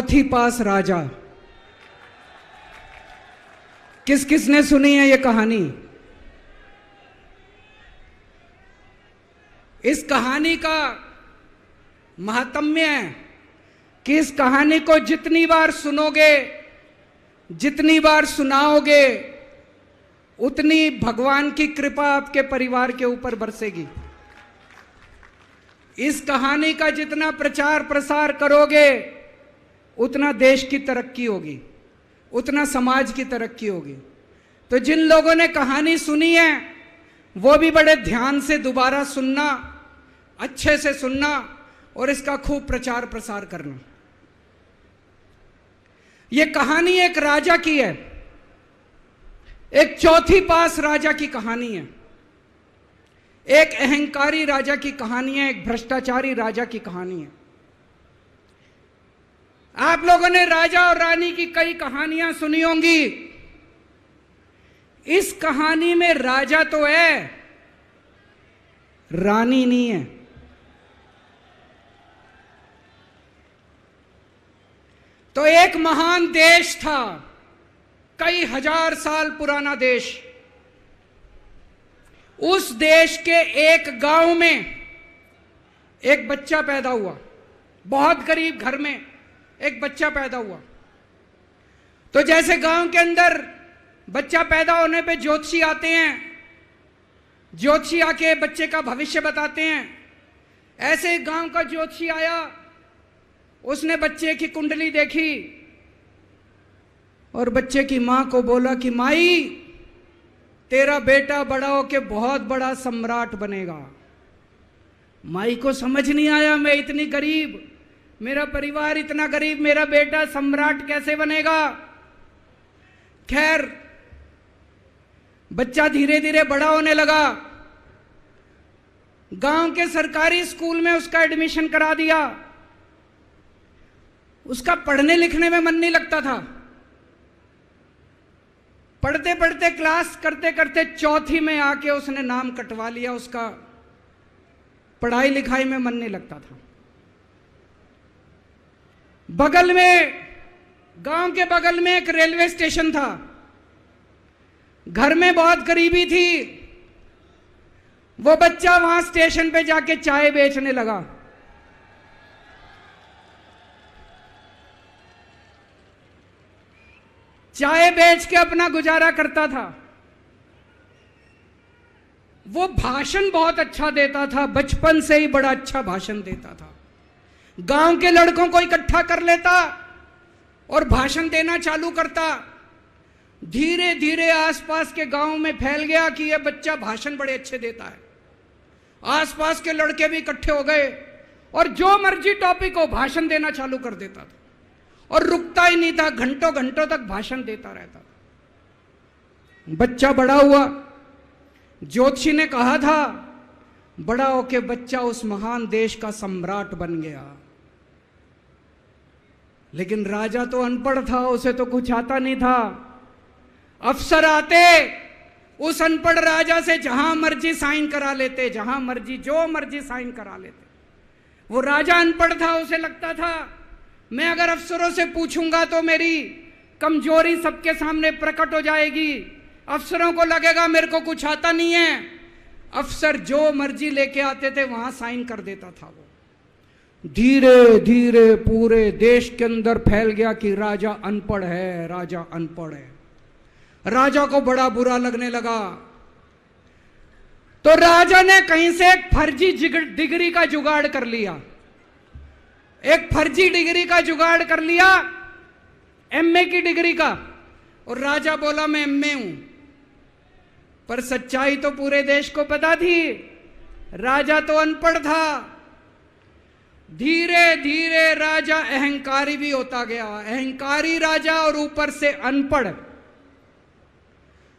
चौथी पास राजा। किस किसने सुनी है ये कहानी? इस कहानी का महात्म्य है कि इस कहानी को जितनी बार सुनोगे, जितनी बार सुनाओगे, उतनी भगवान की कृपा आपके परिवार के ऊपर बरसेगी। इस कहानी का जितना प्रचार प्रसार करोगे, उतना देश की तरक्की होगी, उतना समाज की तरक्की होगी। तो जिन लोगों ने कहानी सुनी है वो भी बड़े ध्यान से दोबारा सुनना, अच्छे से सुनना और इसका खूब प्रचार प्रसार करना। यह कहानी एक राजा की है, एक चौथी पास राजा की कहानी है, एक अहंकारी राजा की कहानी है, एक भ्रष्टाचारी राजा की कहानी है। आप लोगों ने राजा और रानी की कई कहानियां सुनी होंगी। इस कहानी में राजा तो है, रानी नहीं है। तो एक महान देश था, कई हजार साल पुराना देश। उस देश के एक गांव में एक बच्चा पैदा हुआ, बहुत गरीब घर में एक बच्चा पैदा हुआ। तो जैसे गांव के अंदर बच्चा पैदा होने पे ज्योतिषी आते हैं, ज्योतिषी आके बच्चे का भविष्य बताते हैं, ऐसे गांव का ज्योतिषी आया, उसने बच्चे की कुंडली देखी और बच्चे की मां को बोला कि माई, तेरा बेटा बड़ा होके बहुत बड़ा सम्राट बनेगा। माई को समझ नहीं आया, मैं इतनी गरीब, मेरा परिवार इतना गरीब, मेरा बेटा सम्राट कैसे बनेगा। खैर, बच्चा धीरे धीरे बड़ा होने लगा। गांव के सरकारी स्कूल में उसका एडमिशन करा दिया। उसका पढ़ने लिखने में मन नहीं लगता था। पढ़ते पढ़ते, क्लास करते करते चौथी में आके उसने नाम कटवा लिया। उसका पढ़ाई लिखाई में मन नहीं लगता था। बगल में, गांव के बगल में एक रेलवे स्टेशन था। घर में बहुत गरीबी थी। वो बच्चा वहां स्टेशन पे जाके चाय बेचने लगा। चाय बेच के अपना गुजारा करता था। वो भाषण बहुत अच्छा देता था, बचपन से ही बड़ा अच्छा भाषण देता था। गांव के लड़कों को इकट्ठा कर लेता और भाषण देना चालू करता। धीरे धीरे आसपास के गांव में फैल गया कि यह बच्चा भाषण बड़े अच्छे देता है। आसपास के लड़के भी इकट्ठे हो गए और जो मर्जी टॉपिक हो भाषण देना चालू कर देता था और रुकता ही नहीं था, घंटों घंटों तक भाषण देता रहता था। बच्चा बड़ा हुआ। ज्योतिषी ने कहा था बड़ा होके बच्चा उस महान देश का सम्राट बन गया। लेकिन राजा तो अनपढ़ था, उसे तो कुछ आता नहीं था। अफसर आते, उस अनपढ़ राजा से जहां मर्जी साइन करा लेते, जहां मर्जी जो मर्जी साइन करा लेते। वो राजा अनपढ़ था, उसे लगता था मैं अगर अफसरों से पूछूंगा तो मेरी कमजोरी सबके सामने प्रकट हो जाएगी। अफसरों को लगेगा मेरे को कुछ आता नहीं है। अफसर जो मर्जी लेके आते थे वहां साइन कर देता था। वो धीरे धीरे पूरे देश के अंदर फैल गया कि राजा अनपढ़ है, राजा अनपढ़ है। राजा को बड़ा बुरा लगने लगा। तो राजा ने कहीं से एक फर्जी डिग्री का जुगाड़ कर लिया। एक फर्जी डिग्री का जुगाड़ कर लिया, एमए की डिग्री का। और राजा बोला मैं एमए हूं। पर सच्चाई तो पूरे देश को पता थी, राजा तो अनपढ़ था। धीरे धीरे राजा अहंकारी भी होता गया। अहंकारी राजा और ऊपर से अनपढ़।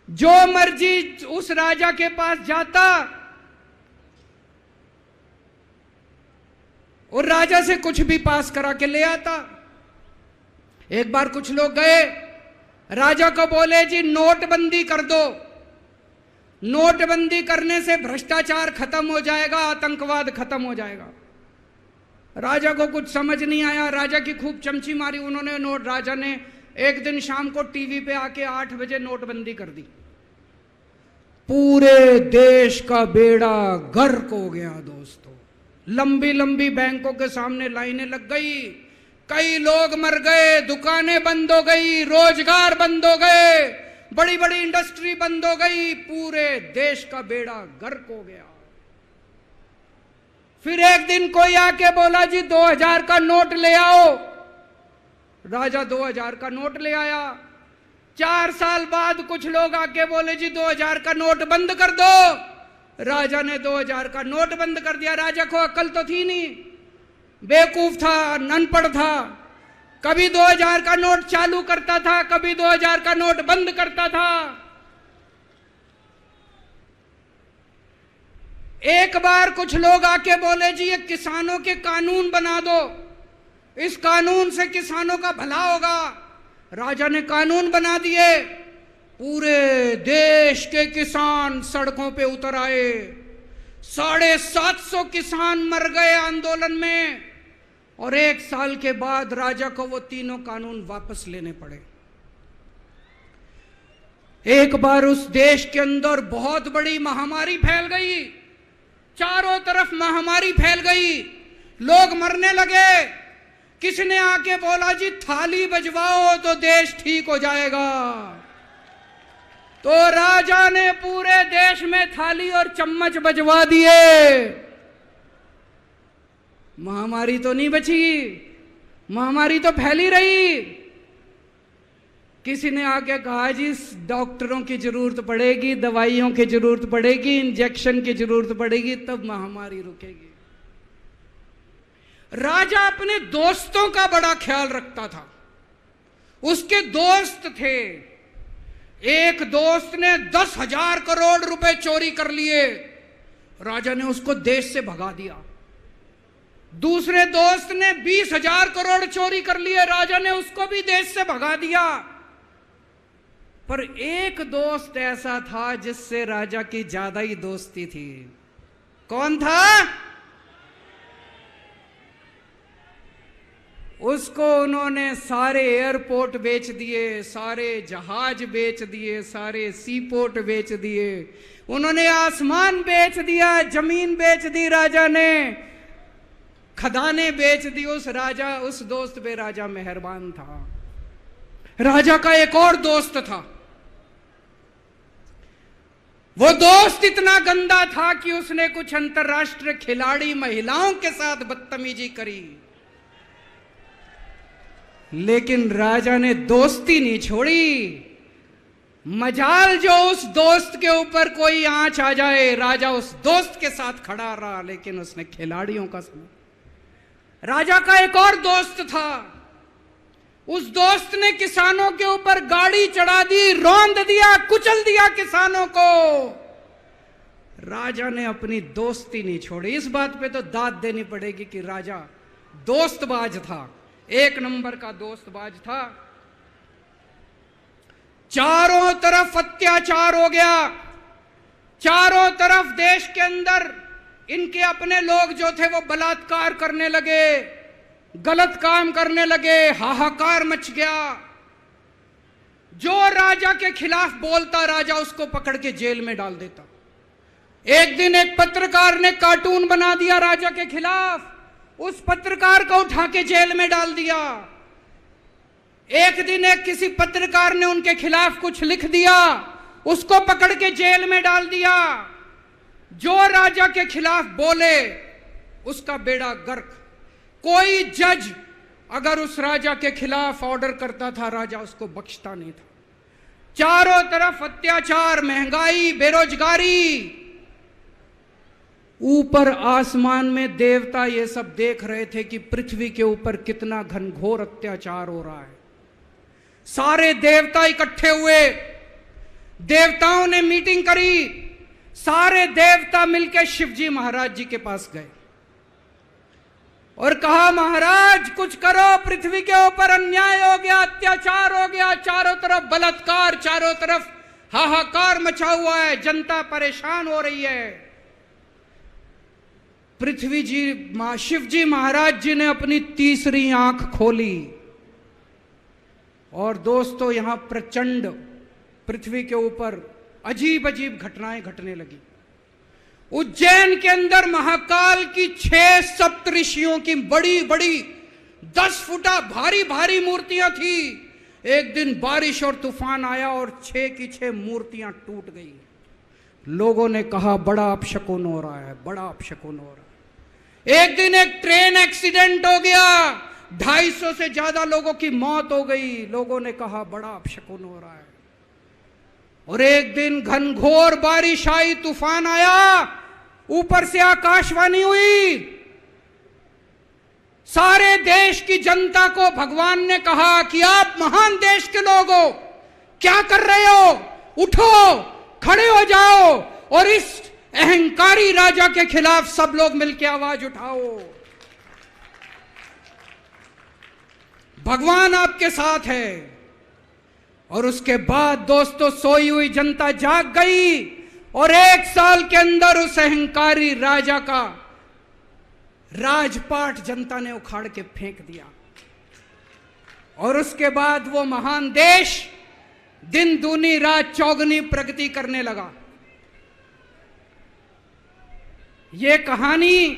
जो मर्जी उस राजा के पास जाता और राजा से कुछ भी पास करा के ले आता। एक बार कुछ लोग गए, राजा को बोले जी नोटबंदी कर दो, नोटबंदी करने से भ्रष्टाचार खत्म हो जाएगा, आतंकवाद खत्म हो जाएगा। राजा को कुछ समझ नहीं आया, राजा की खूब चमची मारी उन्होंने नोट। राजा ने एक दिन शाम को टीवी पे आके 8 बजे नोटबंदी कर दी। पूरे देश का बेड़ा गर्क हो गया दोस्तों। लंबी लंबी बैंकों के सामने लाइनें लग गई, कई लोग मर गए, दुकानें बंद हो गई, रोजगार बंद हो गए, बड़ी बड़ी इंडस्ट्री बंद हो गई, पूरे देश का बेड़ा गर्क हो गया। फिर एक दिन कोई आके बोला जी 2000 का नोट ले आओ। राजा 2000 का नोट ले आया। 4 साल बाद कुछ लोग आके बोले जी 2000 का नोट बंद कर दो। राजा ने 2000 का नोट बंद कर दिया। राजा को अक्ल तो थी नहीं, बेवकूफ था, अनपढ़ था। कभी 2000 का नोट चालू करता था, कभी 2000 का नोट बंद करता था। एक बार कुछ लोग आके बोले जी ये किसानों के कानून बना दो, इस कानून से किसानों का भला होगा। राजा ने कानून बना दिए। पूरे देश के किसान सड़कों पे उतर आए। 750 किसान मर गए आंदोलन में, और 1 साल के बाद राजा को वो तीनों कानून वापस लेने पड़े। एक बार उस देश के अंदर बहुत बड़ी महामारी फैल गई, चारों तरफ महामारी फैल गई, लोग मरने लगे। किसी ने आके बोला जी थाली बजवाओ तो देश ठीक हो जाएगा। तो राजा ने पूरे देश में थाली और चम्मच बजवा दिए। महामारी तो नहीं बची, महामारी तो फैली रही। किसी ने आके कहा जी डॉक्टरों की जरूरत पड़ेगी, दवाइयों की जरूरत पड़ेगी, इंजेक्शन की जरूरत पड़ेगी, तब महामारी रुकेगी। राजा अपने दोस्तों का बड़ा ख्याल रखता था। उसके दोस्त थे। एक दोस्त ने 10,000 करोड़ रुपए चोरी कर लिए, राजा ने उसको देश से भगा दिया। दूसरे दोस्त ने 20,000 करोड़ चोरी कर लिए, राजा ने उसको भी देश से भगा दिया। पर एक दोस्त ऐसा था जिससे राजा की ज्यादा ही दोस्ती थी। कौन था? उसको उन्होंने सारे एयरपोर्ट बेच दिए, सारे जहाज बेच दिए, सारे सी पोर्ट बेच दिए, उन्होंने आसमान बेच दिया, जमीन बेच दी राजा ने, खदाने बेच दी। उस दोस्त पे राजा मेहरबान था। राजा का एक और दोस्त था। वो दोस्त इतना गंदा था कि उसने कुछ अंतर्राष्ट्रीय खिलाड़ी महिलाओं के साथ बदतमीजी करी, लेकिन राजा ने दोस्ती नहीं छोड़ी। मजाल जो उस दोस्त के ऊपर कोई आंच आ जाए, राजा उस दोस्त के साथ खड़ा रहा, लेकिन उसने खिलाड़ियों का समझ। राजा का एक और दोस्त था। उस दोस्त ने किसानों के ऊपर गाड़ी चढ़ा दी, रौंद दिया, कुचल दिया किसानों को। राजा ने अपनी दोस्ती नहीं छोड़ी। इस बात पे तो दाद देनी पड़ेगी कि राजा दोस्तबाज था, 1 नंबर का दोस्तबाज था। चारों तरफ अत्याचार हो गया, चारों तरफ देश के अंदर इनके अपने लोग जो थे वो बलात्कार करने लगे, गलत काम करने लगे, हाहाकार मच गया। जो राजा के खिलाफ बोलता, राजा उसको पकड़ के जेल में डाल देता। एक दिन एक पत्रकार ने कार्टून बना दिया राजा के खिलाफ, उस पत्रकार को उठा के जेल में डाल दिया। एक दिन एक किसी पत्रकार ने उनके खिलाफ कुछ लिख दिया, उसको पकड़ के जेल में डाल दिया। जो राजा के खिलाफ बोले उसका बेड़ा गर्क। कोई जज अगर उस राजा के खिलाफ ऑर्डर करता था, राजा उसको बख्शता नहीं था। चारों तरफ अत्याचार, महंगाई, बेरोजगारी। ऊपर आसमान में देवता ये सब देख रहे थे कि पृथ्वी के ऊपर कितना घनघोर अत्याचार हो रहा है। सारे देवता इकट्ठे हुए, देवताओं ने मीटिंग करी। सारे देवता मिलकर शिवजी महाराज जी के पास गए और कहा, महाराज कुछ करो, पृथ्वी के ऊपर अन्याय हो गया, अत्याचार हो गया, चारों तरफ बलात्कार, चारों तरफ हाहाकार मचा हुआ है, जनता परेशान हो रही है। पृथ्वी जी शिव जी महाराज जी ने अपनी तीसरी आंख खोली और दोस्तों यहां प्रचंड पृथ्वी के ऊपर अजीब अजीब घटनाएं घटने लगी। उज्जैन के अंदर महाकाल की 6 सप्तऋषियों की बड़ी बड़ी 10 फुटा भारी भारी मूर्तियां थी। एक दिन बारिश और तूफान आया और 6 की 6 मूर्तियां टूट गई। लोगों ने कहा बड़ा अपशकुन हो रहा है, बड़ा अपशकुन हो रहा है। एक दिन एक ट्रेन एक्सीडेंट हो गया, 250 से ज्यादा लोगों की मौत हो गई। लोगों ने कहा बड़ा अपशकुन हो रहा है। और एक दिन घनघोर बारिश आई, तूफान आया, ऊपर से आकाशवाणी हुई, सारे देश की जनता को भगवान ने कहा कि आप महान देश के लोग हो, क्या कर रहे हो, उठो, खड़े हो जाओ और इस अहंकारी राजा के खिलाफ सब लोग मिलकर आवाज उठाओ। भगवान आपके साथ है। और उसके बाद दोस्तों सोई हुई जनता जाग गई और 1 साल के अंदर उस अहंकारी राजा का राजपाट जनता ने उखाड़ के फेंक दिया। और उसके बाद वो महान देश दिन दूनी रात चौगनी प्रगति करने लगा। ये कहानी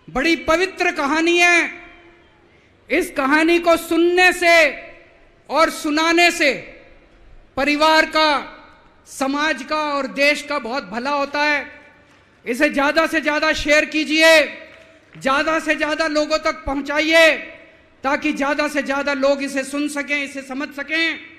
बड़ी पवित्र कहानी है। इस कहानी को सुनने से और सुनाने से परिवार का, समाज का और देश का बहुत भला होता है। इसे ज्यादा से ज्यादा शेयर कीजिए, ज्यादा से ज्यादा लोगों तक पहुंचाइए ताकि ज्यादा से ज्यादा लोग इसे सुन सकें, इसे समझ सकें।